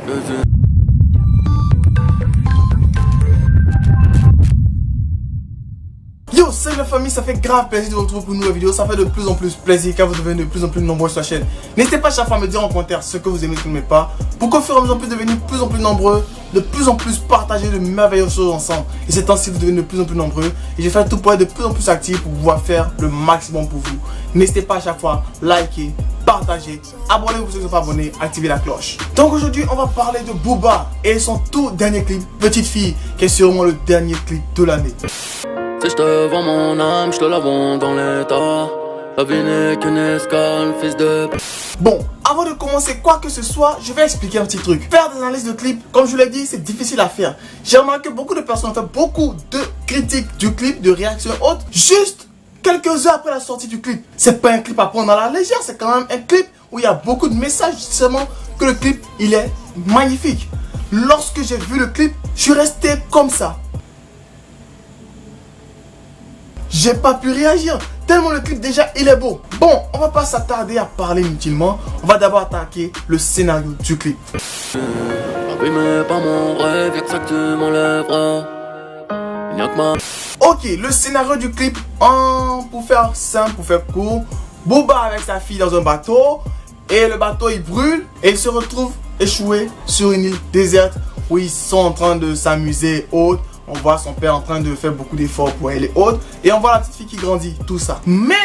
Yo, salut la famille, ça fait grave plaisir de vous retrouver pour une nouvelle vidéo. Ça fait de plus en plus plaisir car vous devenez de plus en plus nombreux sur la chaîne. N'hésitez pas à chaque fois à me dire en commentaire ce que vous aimez et ce que vous n'aimez pas, pour qu'au fur et à mesure on puisse devenir de plus en plus nombreux, de plus en plus partager de merveilleuses choses ensemble. Et ces temps-ci vous devenez de plus en plus nombreux et je fais tout pour être de plus en plus actif pour pouvoir faire le maximum pour vous. N'hésitez pas à chaque fois liker, partager, abonnez-vous pour ceux qui ne sont pas abonnés, activez la cloche. Donc aujourd'hui on va parler de Booba et son tout dernier clip Petite Fille, qui est sûrement le dernier clip de l'année. Si je te vends mon âme, je te la vends dans l'état. La vie n'est qu'une escale, fils de... Bon, avant de commencer quoi que ce soit, je vais expliquer un petit truc. Faire des analyses de clips, comme je vous l'ai dit, c'est difficile à faire. J'ai remarqué que beaucoup de personnes ont fait beaucoup de critiques du clip, de réactions hautes, juste quelques heures après la sortie du clip. C'est pas un clip à prendre à la légère, c'est quand même un clip où il y a beaucoup de messages, justement, que le clip, il est magnifique. Lorsque j'ai vu le clip, je suis resté comme ça. J'ai pas pu réagir, tellement le clip déjà il est beau. Bon, on va pas s'attarder à parler inutilement. On va d'abord attaquer le scénario du clip. Abîmez pas mon rêve, y'a que ça que tu m'enlèveras. Il n'y a que ma... Ok, le scénario du clip, pour faire simple, pour faire court, Booba avec sa fille dans un bateau. Et le bateau il brûle et il se retrouve échoué sur une île déserte où ils sont en train de s'amuser haute. On voit son père en train de faire beaucoup d'efforts pour aller haute. Et on voit la petite fille qui grandit, tout ça. Mais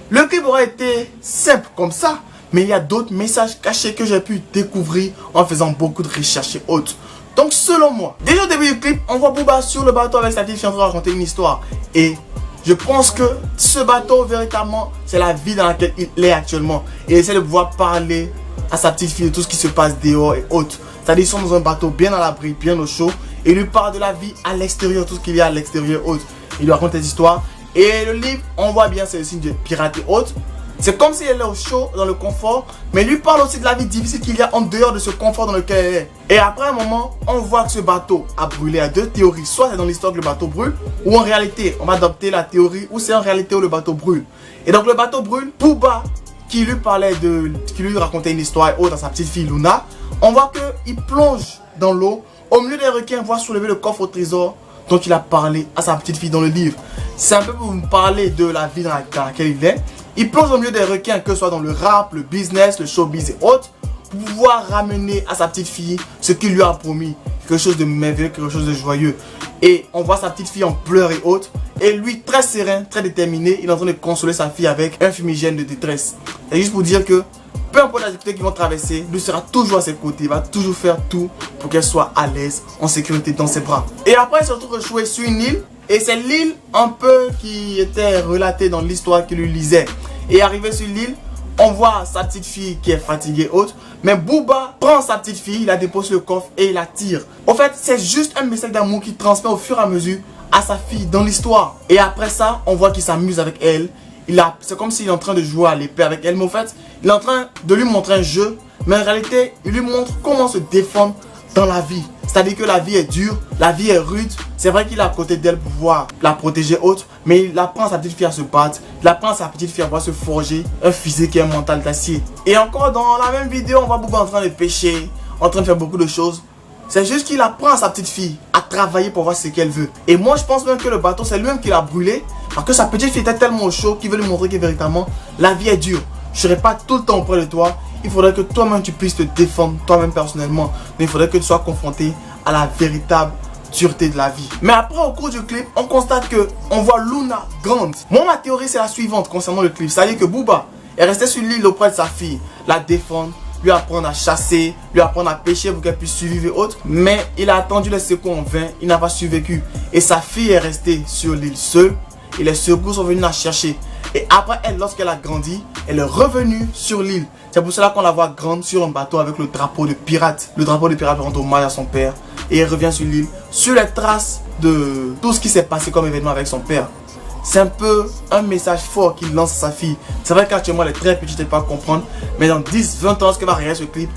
le clip aurait été simple comme ça. Mais il y a d'autres messages cachés que j'ai pu découvrir en faisant beaucoup de recherches et autres. Donc selon moi, déjà au début du clip, on voit Booba sur le bateau avec sa petite fille en train de raconter une histoire. Et je pense que ce bateau, véritablement, c'est la vie dans laquelle il est actuellement. Et il essaie de pouvoir parler à sa petite fille de tout ce qui se passe dehors et autres. C'est-à-dire qu'ils sont dans un bateau bien à l'abri, bien au chaud. Et il lui parle de la vie à l'extérieur, tout ce qu'il y a à l'extérieur autre. Il lui raconte des histoires. Et le livre, on voit bien, c'est le signe de pirate et autres. C'est comme s'il est au chaud, dans le confort. Mais il lui parle aussi de la vie difficile qu'il y a en dehors de ce confort dans lequel elle est. Et après un moment, on voit que ce bateau a brûlé. Il y a deux théories. Soit c'est dans l'histoire que le bateau brûle, ou en réalité, on va adopter la théorie où c'est en réalité où le bateau brûle. Et donc le bateau brûle. Booba, qui lui parlait qui lui racontait une histoire et autre à sa petite fille Luna, on voit qu'il plonge dans l'eau. Au milieu des requins, on voit soulever le coffre au trésor dont il a parlé à sa petite fille dans le livre. C'est un peu pour vous parler de la vie dans laquelle il est. Il plonge au milieu des requins, que ce soit dans le rap, le business, le showbiz et autres, pour pouvoir ramener à sa petite fille ce qu'il lui a promis. Quelque chose de merveilleux, quelque chose de joyeux. Et on voit sa petite fille en pleurs et autres. Et lui, très serein, très déterminé, il est en train de consoler sa fille avec un fumigène de détresse. C'est juste pour dire que peu importe la difficulté qu'ils vont traverser, lui sera toujours à ses côtés. Il va toujours faire tout pour qu'elle soit à l'aise, en sécurité dans ses bras. Et après, il se retrouve échoué sur une île. Et c'est l'île un peu qui était relatée dans l'histoire qu'il lui lisait. Et arrivé sur l'île, on voit sa petite fille qui est fatiguée et autres. Mais Booba prend sa petite fille, il la dépose sur le coffre et il la tire. En fait, c'est juste un message d'amour qu'il transmet au fur et à mesure à sa fille dans l'histoire. Et après ça, on voit qu'il s'amuse avec elle. C'est comme s'il est en train de jouer à l'épée avec elle. Mais en fait, il est en train de lui montrer un jeu. Mais en réalité, il lui montre comment se défendre dans la vie. C'est-à-dire que la vie est dure, la vie est rude. C'est vrai qu'il est à côté d'elle pour pouvoir la protéger autre. Mais il apprend à sa petite fille à se battre. Il apprend à sa petite fille à pouvoir se forger un physique et un mental d'acier. Et encore dans la même vidéo, on voit Booba en train de pêcher, en train de faire beaucoup de choses. C'est juste qu'il apprend à sa petite fille à travailler pour voir ce qu'elle veut. Et moi, je pense même que le bateau, c'est lui-même qui l'a brûlé. Parce que sa petite fille était tellement au chaud qu'il veut lui montrer que véritablement, la vie est dure. Je ne serai pas tout le temps auprès de toi. Il faudrait que toi-même tu puisses te défendre, toi-même personnellement. Mais il faudrait que tu sois confronté à la véritable dureté de la vie. Mais après, au cours du clip, on constate que on voit Luna grande. Moi, ma théorie, c'est la suivante concernant le clip. C'est-à-dire que Booba est resté sur l'île auprès de sa fille, la défendre, lui apprendre à chasser, lui apprendre à pêcher pour qu'elle puisse survivre et autres. Mais il a attendu les secours en vain, il n'a pas survécu. Et sa fille est restée sur l'île seule. Et les secours sont venus la chercher. Et après elle, lorsqu'elle a grandi, elle est revenue sur l'île. C'est pour cela qu'on la voit grande sur un bateau avec le drapeau de pirate. Le drapeau de pirate rend hommage à son père. Et elle revient sur l'île, sur les traces de tout ce qui s'est passé comme événement avec son père. C'est un peu un message fort qu'il lance à sa fille. C'est vrai qu'actuellement elle est très petite, je ne peux pas comprendre. Mais dans 10-20 ans, lorsqu'elle va regarder ce clip,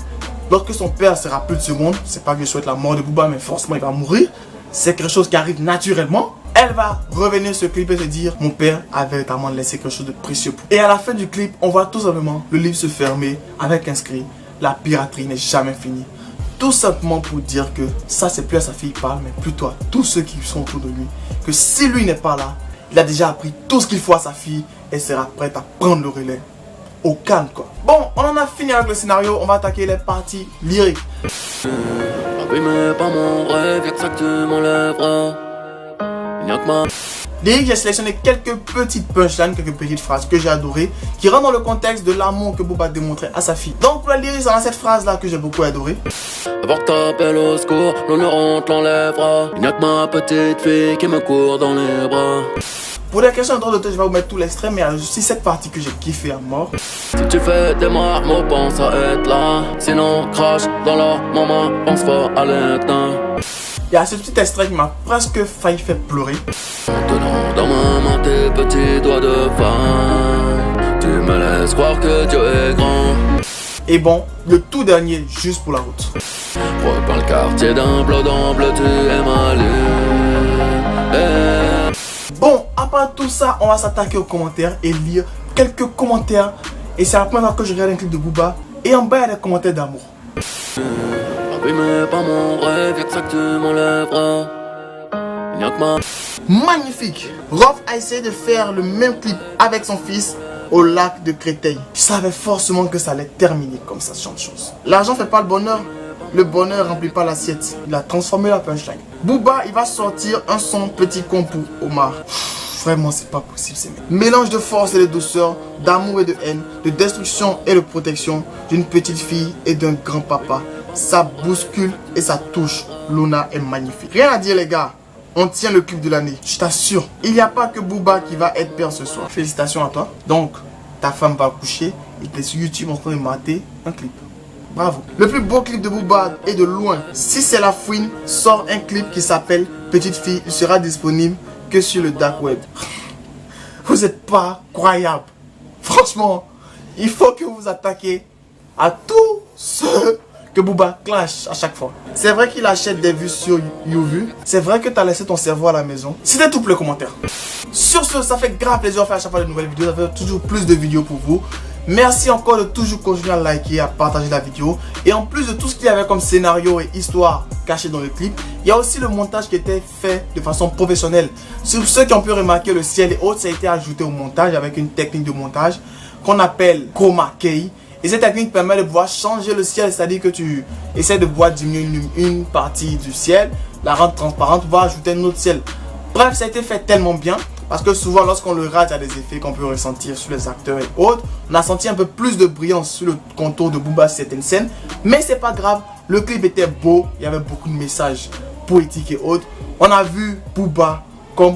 lorsque son père sera plus de ce monde, c'est pas que je souhaite la mort de Booba, mais forcément il va mourir. C'est quelque chose qui arrive naturellement. Elle va revenir ce clip et se dire: mon père a véritablement laissé quelque chose de précieux. Et à la fin du clip, on voit tout simplement le livre se fermer avec inscrit: la piraterie n'est jamais finie. Tout simplement pour dire que ça, c'est plus à sa fille qui parle, mais plutôt à tous ceux qui sont autour de lui. Que si lui n'est pas là, il a déjà appris tout ce qu'il faut à sa fille et sera prêt à prendre le relais. Au calme, quoi. Bon, on en a fini avec le scénario, on va attaquer les parties lyriques. Abîmé par mon rêve, y'a que ça que tu m'enlèveras. Il n'y a que ma... Lyrique, j'ai sélectionné quelques petites punchlines, quelques petites phrases que j'ai adorées, qui rentrent dans le contexte de l'amour que Booba démontrait à sa fille. Donc pour la lyrique, on a cette phrase là que j'ai beaucoup adorée. Avant que t'appelles au secours, l'honneur on te l'enlèvera. Il n'y a que ma petite fille qui me court dans les bras. Pour la question de droit d'auteur, je vais vous mettre tout l'extrait, mais il y a aussi cette partie que j'ai kiffé à mort. Si tu fais des marmots, pense à être là. Sinon, crache dans la maman, pense fort à l'éteindre. Il y a ce petit extrait qui m'a presque failli faire pleurer. En tenant dans ma main tes petits doigts de femme, tu me laisses croire que Dieu est grand. Et bon, le tout dernier, juste pour la route. Repeins le quartier d'un bleu, tu es ma lune. Bon, à part tout ça, on va s'attaquer aux commentaires et lire quelques commentaires. Et c'est la première fois que je regarde un clip de Booba. Et en bas, il y a des commentaires d'amour. Abîmé par mon rêve, y'a que ça que tu m'enlèveras. Il n'y a que ma... Magnifique. Rof a essayé de faire le même clip avec son fils au lac de Créteil. Je savais forcément que ça allait terminer comme ça, ce genre de choses. L'argent fait pas le bonheur. Le bonheur remplit pas l'assiette. Il a transformé la punchline. Booba, il va sortir un son petit con pour Omar. Vraiment, c'est pas possible, ces mecs. Mélange de force et de douceur, d'amour et de haine, de destruction et de protection, d'une petite fille et d'un grand papa. Ça bouscule et ça touche. Luna est magnifique. Rien à dire, les gars. On tient le clip de l'année. Je t'assure. Il n'y a pas que Booba qui va être père ce soir. Félicitations à toi. Donc, ta femme va coucher et tu es sur YouTube en train de mater un clip. Bravo. Le plus beau clip de Booba est de loin. Si c'est la fouine, sort un clip qui s'appelle Petite fille. Il sera disponible que sur le dark web. Vous n'êtes pas croyable. Franchement, il faut que vous vous attaquiez à tous ceux que Booba clash à chaque fois. C'est vrai qu'il achète des vues sur YouVu. C'est vrai que tu as laissé ton cerveau à la maison. C'était tout pour les commentaires. Sur ce, ça fait grave plaisir de faire à chaque fois de nouvelles vidéos. Ça fait toujours plus de vidéos pour vous. Merci encore de toujours continuer à liker, à partager la vidéo. Et en plus de tout ce qu'il y avait comme scénario et histoire caché dans le clip, il y a aussi le montage qui était fait de façon professionnelle. Sur ceux qui ont pu remarquer le ciel et autres, ça a été ajouté au montage avec une technique de montage qu'on appelle Chroma Key. Et cette technique permet de pouvoir changer le ciel, c'est-à-dire que tu essaies de pouvoir diminuer une partie du ciel, la rendre transparente, pour pouvoir ajouter un autre ciel. Bref, ça a été fait tellement bien, parce que souvent lorsqu'on le rate, il y a des effets qu'on peut ressentir sur les acteurs et autres. On a senti un peu plus de brillance sur le contour de Booba sur certaines scènes, mais c'est pas grave, le clip était beau, il y avait beaucoup de messages poétiques et autres. On a vu Booba comme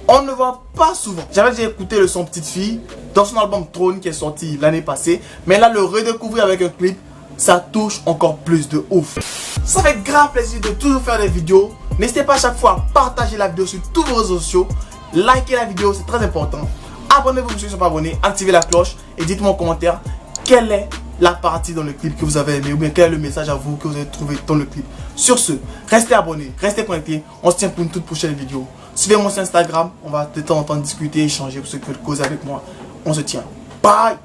on ne le voit pas souvent. J'avais déjà écouté le son Petite Fille dans son album Trône qui est sorti l'année passée. Mais là, le redécouvrir avec un clip, ça touche encore plus de ouf. Ça fait grave plaisir de toujours faire des vidéos. N'hésitez pas à chaque fois à partager la vidéo sur tous vos réseaux sociaux. Likez la vidéo, c'est très important. Abonnez-vous si vous ne êtes pas abonné. Activez la cloche et dites-moi en commentaire quelle est la partie dans le clip que vous avez aimé ou bien quel est le message à vous que vous avez trouvé dans le clip. Sur ce, restez abonnés, restez connectés. On se tient pour une toute prochaine vidéo. Suivez-moi sur Instagram, on va de temps en temps discuter, échanger pour ceux qui veulent causer avec moi. On se tient. Bye.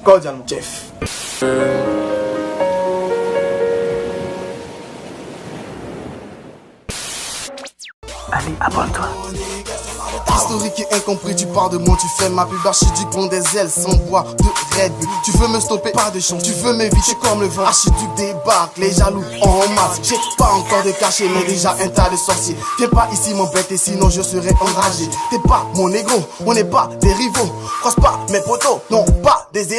Cordialement, Jeff. Allez, abonne-toi. Historique et incompris, tu parles de moi, tu fais ma pub archiduc, bon des ailes sans voix de Red Bull. Tu veux me stopper, pas de chance, tu veux m'éviter comme le vent. Archiduc débarque, les jaloux en masse. J'ai pas encore de cachet, mais déjà un tas de sorciers. Viens pas ici m'embêter, sinon je serai enragé. T'es pas mon négro, on n'est pas des rivaux. Croise pas mes potos, non pas des